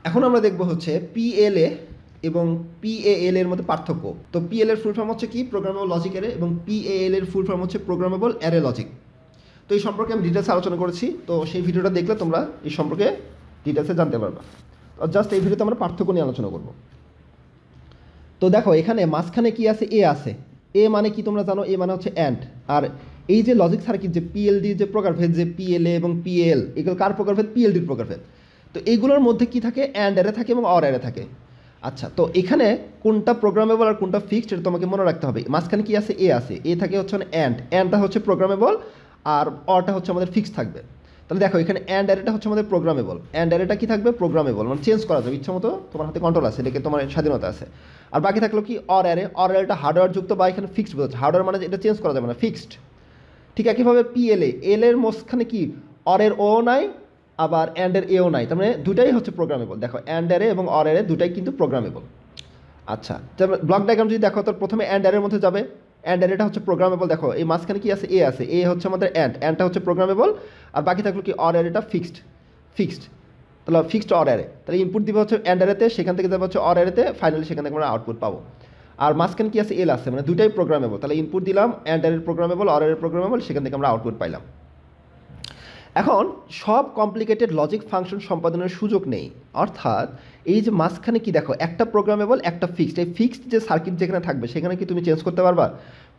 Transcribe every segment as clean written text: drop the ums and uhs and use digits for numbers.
এখন আমরা দেখব হচ্ছে পিএলএ এবং পিএএল এর মধ্যে পার্থক্য। তো পিএল এর ফুল ফর্ম হচ্ছে কি, প্রোগ্রামেবল লজিক অ্যারে, এবং পিএএল এর ফুল ফর্ম হচ্ছে প্রোগ্রামেবল অ্যারে লজিক। তো এই সম্পর্কে আমি ডিটেলসে আলোচনা করেছি, তো সেই ভিডিওটা দেখলে তোমরা এই সম্পর্কে ডিটেলসে জানতে পারবা। তো জাস্ট এই ভিডিওতে আমরা পার্থক্য নিয়ে আলোচনা করব। তো দেখো এখানে মাঝখানে কি আছে, এ আছে। এ মানে কি তোমরা জানো, এ মানে হচ্ছে অ্যান্ড। আর এই যে লজিক সার্কিট, যে পিএলডি যে প্রকারভেদ, যে পিএলএ এবং পিএল, এগুলো কার প্রকারভেদ? পিএলডির প্রকারভেদ। তো এইগুলোর মধ্যে কি থাকে, অ্যান্ড অ্যারে থাকে এবং অর অ্যারে থাকে। আচ্ছা, তো এখানে কোনটা প্রোগ্রামেবল আর কোনটা ফিক্সড এটা তোমাকে মনে রাখতে হবে। মাঝখানে কি আছে, এ আছে। এ থাকে হচ্ছে অ্যান্ড, অ্যান্ডটা হচ্ছে প্রোগ্রামেবল আর অরটা হচ্ছে আমাদের ফিক্সড থাকবে। তাহলে দেখো এখানে অ্যান্ড অ্যারেটা হচ্ছে আমাদের প্রোগ্রামেবল, অ্যান্ড অ্যারেটা কি থাকবে? প্রোগ্রামেবল, মানে চেঞ্জ করা যাবে ইচ্ছা মতো, তোমার হাতে কন্ট্রোল আছে, এটাকে তোমার স্বাধীনতা আছে। আর বাকি থাকলো কি, অর অ্যারে। অর অ্যারেটা হার্ডওয়্যার যুক্ত বা এখানে ফিক্সড বোঝাচ্ছে। হার্ডওয়্যার মানে এটা চেঞ্জ করা যাবে না, ফিক্সড। ঠিক একইভাবে পিএলএ, এল এর মাঝখানে কি, অরের ও নাই আবার অ্যান্ডের এও নাই, তার মানে দুটাই হচ্ছে প্রোগ্রামেবল। দেখো অ্যান্ড অ্যারে এবং অর অ্যারে দুটাই কিন্তু প্রোগ্রামেবল। আচ্ছা, ব্লক ডায়াগ্রাম যদি দেখো, তো প্রথমে অ্যান্ড অ্যারের মধ্যে যাবে। অ্যান্ড অ্যারেটা হচ্ছে প্রোগ্রামেবল। দেখো এই মাঝখানে কি আছে, এ আছে। এ হচ্ছে আমাদের অ্যান্ড, অ্যান্ডটা হচ্ছে প্রোগ্রামেবল। আর বাকি থাকলো কি, অর অ্যারেটা ফিক্সড। ফিক্সড, তাহলে ফিক্সড অর অ্যারে। তাহলে ইনপুট দিবে হচ্ছে অ্যান্ড অ্যারেতে, সেখান থেকে যাবে হচ্ছে অর অ্যারেতে, ফাইনালি সেখান থেকে আমরা আউটপুট পাবো। আর মাঝখানে কি আছে, এল আছে, মানে দুটাই প্রোগ্রামেবল। তাহলে ইনপুট দিলাম অ্যান্ড অ্যারের প্রোগ্রামেবল, অর অ্যারের প্রোগ্রামেবল, সেখান থেকে আমরা আউটপুট পাইলাম। এখন সব কমপ্লিকেটেড লজিক ফাংশন সম্পাদনের সুযোগ নেই। অর্থাৎ এই যে মাঝখানে কি দেখো, একটা প্রোগ্রামেবল একটা ফিক্সড। এই ফিক্সড যে সার্কিট যেখানে থাকবে সেখানে কি তুমি চেঞ্জ করতে পারবা?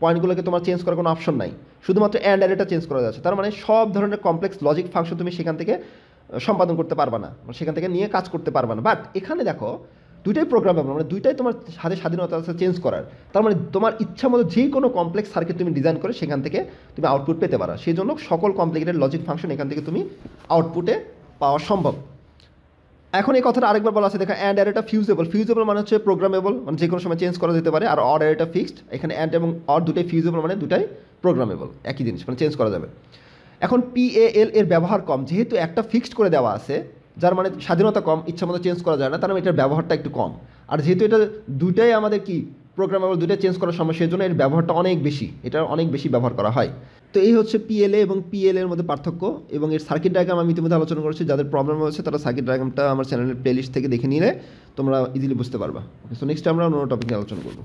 পয়েন্টগুলোকে তোমার চেঞ্জ করার কোনো অপশন নাই, শুধুমাত্র অ্যান্ড অ্যারেটা চেঞ্জ করা যাচ্ছে। তার মানে সব ধরনের কমপ্লেক্স লজিক ফাংশন তুমি সেখান থেকে সম্পাদন করতে পারবা না, সেখান থেকে নিয়ে কাজ করতে পারবা না। বাট এখানে দেখো দুইটাই প্রোগ্রামেবল, মানে দুইটাই তোমার হাতে স্বাধীনতা আছে চেঞ্জ করার। তার মানে তোমার ইচ্ছা মতো যে কোনো কমপ্লেক্স সার্কিট তুমি ডিজাইন করে সেখান থেকে তুমি আউটপুট পেতে পারো। সেই জন্য সকল কমপ্লিকেটেড লজিক ফাংশন এখান থেকে তুমি আউটপুটে পাওয়া সম্ভব। এখন এই কথাটা আরেকবার বলা আছে, দেখো অ্যান্ড অ্যারেটা ফিউজেবল। ফিউজেবল মানে হচ্ছে প্রোগ্রামেবল, মানে যে কোনো সময় চেঞ্জ করা যেতে পারে। আর অর অ্যারেটা ফিক্সড। এখানে অ্যান্ড এবং অর দুটাই ফিউজেবল, মানে দুটাই প্রোগ্রামেবল, একই জিনিস, মানে চেঞ্জ করা যাবে। এখন পিএএল এর ব্যবহার কম, যেহেতু একটা ফিক্সড করে দেওয়া আছে, যার মানে স্বাধীনতা কম, ইচ্ছা মতো চেঞ্জ করা যায় না, তার মানে এটার ব্যবহারটা একটু কম। আর যেহেতু এটা দুইটাই আমাদের কি প্রোগ্রামেবল, দুইটাই চেঞ্জ করার সময়, সেই জন্য এর ব্যবহারটা অনেক বেশি, এটা অনেক বেশি ব্যবহার করা হয়। তো এই হচ্ছে পিএলএ এবং পিএল এর মধ্যে পার্থক্য। এবং এর সার্কিট ডায়াগ্রাম আমি ইতিমধ্যে আলোচনা করেছি। যাদের প্রবলেম হয়েছে তারা সার্কিট ডায়াগ্রামটা আমার চ্যানেলের প্লেলিস্ট থেকে দেখে নিলে তোমরা ইজিলি বুঝতে পারবা। ওকে, সো নেক্সট আমরা অন্য টপিক নিয়ে আলোচনা করবো।